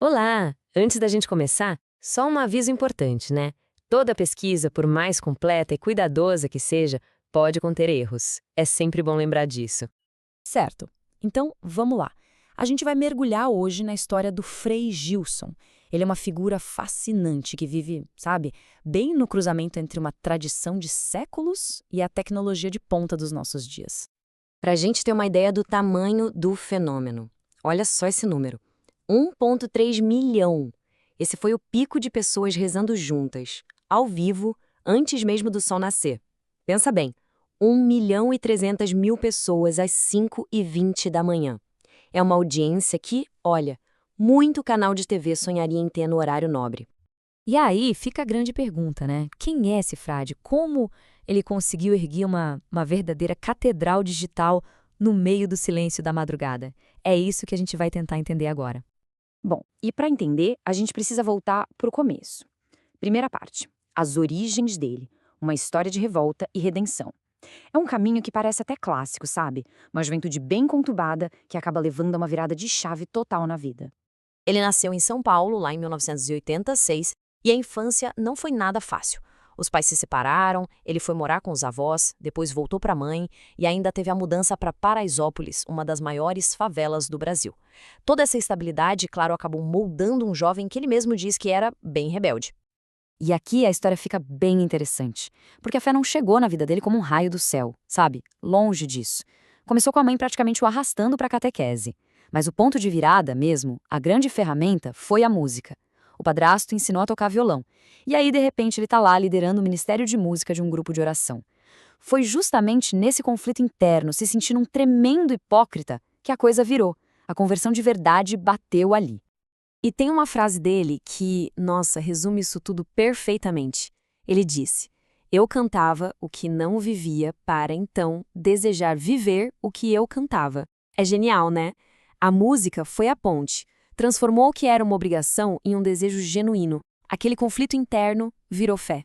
Olá! Antes da gente começar, só um aviso importante, né? Toda pesquisa, por mais completa e cuidadosa que seja, pode conter erros. É sempre bom lembrar disso. Certo. Então, vamos lá. A gente vai mergulhar hoje na história do Frei Gilson. Ele é uma figura fascinante que vive, sabe, bem no cruzamento entre uma tradição de séculos e a tecnologia de ponta dos nossos dias. Para a gente ter uma ideia do tamanho do fenômeno, olha só esse número: 1,3 milhão. Esse foi o pico de pessoas rezando juntas, ao vivo, antes mesmo do sol nascer. Pensa bem, 1.300.000 pessoas às 5h20 da manhã. É uma audiência que, olha, muito canal de TV sonharia em ter no horário nobre. E aí fica a grande pergunta, né? Quem é esse frade? Como ele conseguiu erguer uma verdadeira catedral digital no meio do silêncio da madrugada? É isso que a gente vai tentar entender agora. Bom, e para entender, a gente precisa voltar para o começo. Primeira parte, as origens dele, uma história de revolta e redenção. É um caminho que parece até clássico, sabe? Uma juventude bem conturbada que acaba levando a uma virada de chave total na vida. Ele nasceu em São Paulo, lá em 1986, e a infância não foi nada fácil. Os pais se separaram, ele foi morar com os avós, depois voltou para a mãe e ainda teve a mudança para Paraisópolis, uma das maiores favelas do Brasil. Toda essa instabilidade, claro, acabou moldando um jovem que ele mesmo diz que era bem rebelde. E aqui a história fica bem interessante, porque a fé não chegou na vida dele como um raio do céu, sabe? Longe disso. Começou com a mãe praticamente o arrastando para a catequese. Mas o ponto de virada mesmo, a grande ferramenta, foi a música. O padrasto ensinou a tocar violão. E aí, de repente, ele está lá liderando o ministério de música de um grupo de oração. Foi justamente nesse conflito interno, se sentindo um tremendo hipócrita, que a coisa virou. A conversão de verdade bateu ali. E tem uma frase dele que, nossa, resume isso tudo perfeitamente. Ele disse: "Eu cantava o que não vivia para então desejar viver o que eu cantava." É genial, né? A música foi a ponte, transformou o que era uma obrigação em um desejo genuíno. Aquele conflito interno virou fé.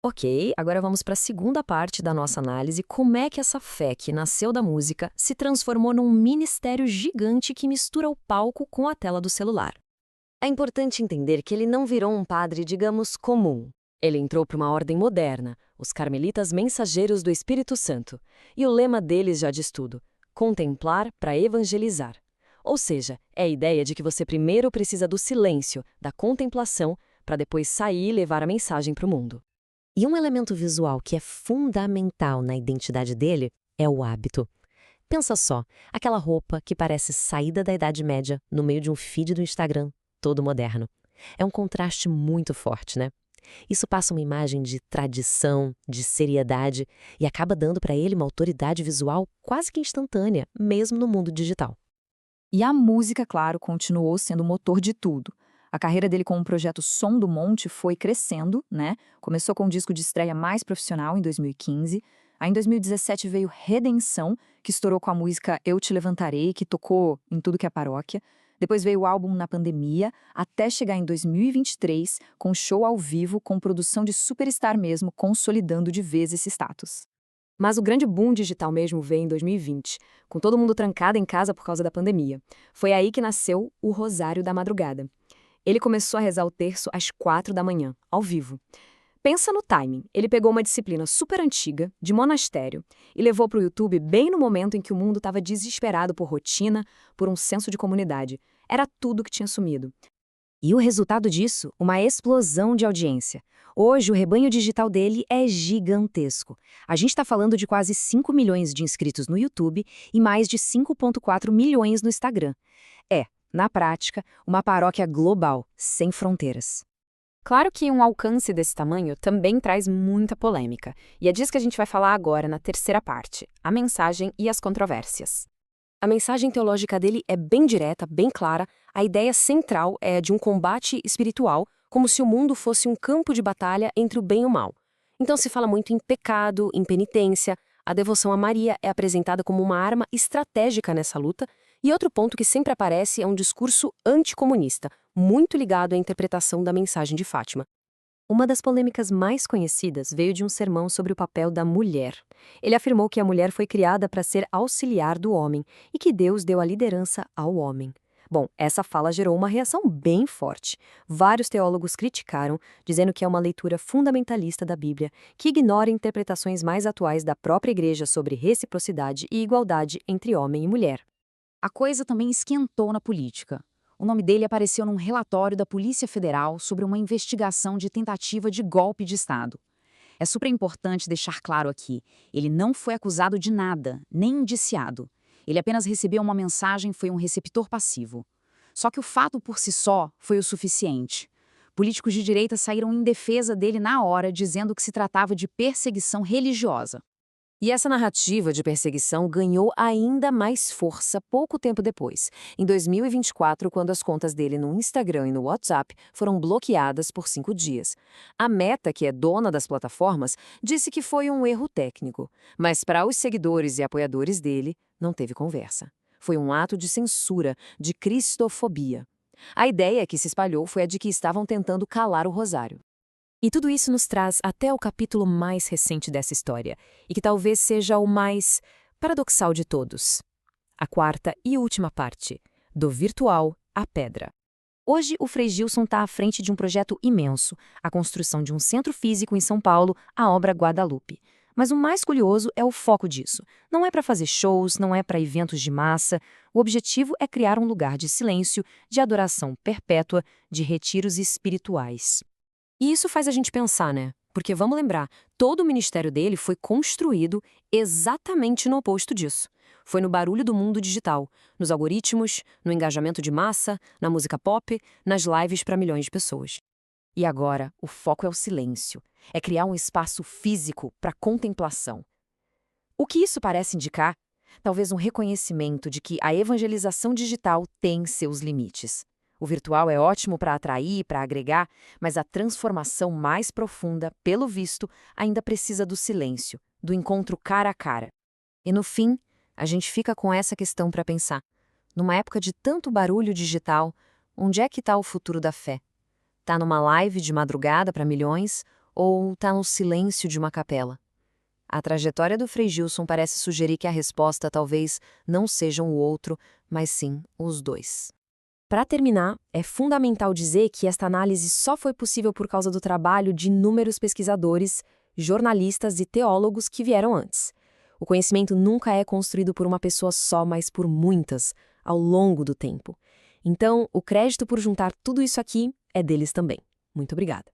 Ok, agora vamos para a segunda parte da nossa análise: como é que essa fé que nasceu da música se transformou num ministério gigante que mistura o palco com a tela do celular. É importante entender que ele não virou um padre, digamos, comum. Ele entrou para uma ordem moderna, os Carmelitas Mensageiros do Espírito Santo, e o lema deles já diz tudo: contemplar para evangelizar. Ou seja, é a ideia de que você primeiro precisa do silêncio, da contemplação, para depois sair e levar a mensagem para o mundo. E um elemento visual que é fundamental na identidade dele é o hábito. Pensa só, aquela roupa que parece saída da Idade Média no meio de um feed do Instagram, todo moderno. É um contraste muito forte, né? Isso passa uma imagem de tradição, de seriedade e acaba dando para ele uma autoridade visual quase que instantânea, mesmo no mundo digital. E a música, claro, continuou sendo o motor de tudo. A carreira dele com o projeto Som do Monte foi crescendo, né? Começou com um disco de estreia mais profissional em 2015. Aí em 2017 veio Redenção, que estourou com a música Eu Te Levantarei, que tocou em tudo que é paróquia. Depois veio o álbum Na Pandemia, até chegar em 2023 com show ao vivo com produção de superstar mesmo, consolidando de vez esse status. Mas o grande boom digital mesmo veio em 2020, com todo mundo trancado em casa por causa da pandemia. Foi aí que nasceu o Rosário da Madrugada. Ele começou a rezar o terço às 4 da manhã, ao vivo. Pensa no timing. Ele pegou uma disciplina super antiga, de monastério, e levou para o YouTube bem no momento em que o mundo estava desesperado por rotina, por um senso de comunidade. Era tudo que tinha sumido. E o resultado disso? Uma explosão de audiência. Hoje, o rebanho digital dele é gigantesco. A gente está falando de quase 5 milhões de inscritos no YouTube e mais de 5,4 milhões no Instagram. É, na prática, uma paróquia global, sem fronteiras. Claro que um alcance desse tamanho também traz muita polêmica, e é disso que a gente vai falar agora na terceira parte: a mensagem e as controvérsias. A mensagem teológica dele é bem direta, bem clara. A ideia central é de um combate espiritual, como se o mundo fosse um campo de batalha entre o bem e o mal. Então se fala muito em pecado, em penitência. A devoção a Maria é apresentada como uma arma estratégica nessa luta. E outro ponto que sempre aparece é um discurso anticomunista, muito ligado à interpretação da mensagem de Fátima. Uma das polêmicas mais conhecidas veio de um sermão sobre o papel da mulher. Ele afirmou que a mulher foi criada para ser auxiliar do homem e que Deus deu a liderança ao homem. Bom, essa fala gerou uma reação bem forte. Vários teólogos criticaram, dizendo que é uma leitura fundamentalista da Bíblia, que ignora interpretações mais atuais da própria Igreja sobre reciprocidade e igualdade entre homem e mulher. A coisa também esquentou na política. O nome dele apareceu num relatório da Polícia Federal sobre uma investigação de tentativa de golpe de Estado. É super importante deixar claro aqui, ele não foi acusado de nada, nem indiciado. Ele apenas recebeu uma mensagem e foi um receptor passivo. Só que o fato por si só foi o suficiente. Políticos de direita saíram em defesa dele na hora, dizendo que se tratava de perseguição religiosa. E essa narrativa de perseguição ganhou ainda mais força pouco tempo depois, em 2024, quando as contas dele no Instagram e no WhatsApp foram bloqueadas por 5 dias. A Meta, que é dona das plataformas, disse que foi um erro técnico, mas para os seguidores e apoiadores dele, não teve conversa. Foi um ato de censura, de cristofobia. A ideia que se espalhou foi a de que estavam tentando calar o Rosário. E tudo isso nos traz até o capítulo mais recente dessa história, e que talvez seja o mais paradoxal de todos. A quarta e última parte, do virtual à pedra. Hoje, o Frei Gilson está à frente de um projeto imenso, a construção de um centro físico em São Paulo, a obra Guadalupe. Mas o mais curioso é o foco disso. Não é para fazer shows, não é para eventos de massa. O objetivo é criar um lugar de silêncio, de adoração perpétua, de retiros espirituais. E isso faz a gente pensar, né? Porque vamos lembrar, todo o ministério dele foi construído exatamente no oposto disso. Foi no barulho do mundo digital, nos algoritmos, no engajamento de massa, na música pop, nas lives para milhões de pessoas. E agora, o foco é o silêncio. É criar um espaço físico para contemplação. O que isso parece indicar? Talvez um reconhecimento de que a evangelização digital tem seus limites. O virtual é ótimo para atrair, para agregar, mas a transformação mais profunda, pelo visto, ainda precisa do silêncio, do encontro cara a cara. E no fim, a gente fica com essa questão para pensar. Numa época de tanto barulho digital, onde é que está o futuro da fé? Tá numa live de madrugada para milhões ou tá no silêncio de uma capela? A trajetória do Frei Gilson parece sugerir que a resposta talvez não seja um outro, mas sim os dois. Para terminar, é fundamental dizer que esta análise só foi possível por causa do trabalho de inúmeros pesquisadores, jornalistas e teólogos que vieram antes. O conhecimento nunca é construído por uma pessoa só, mas por muitas, ao longo do tempo. Então, o crédito por juntar tudo isso aqui é deles também. Muito obrigada.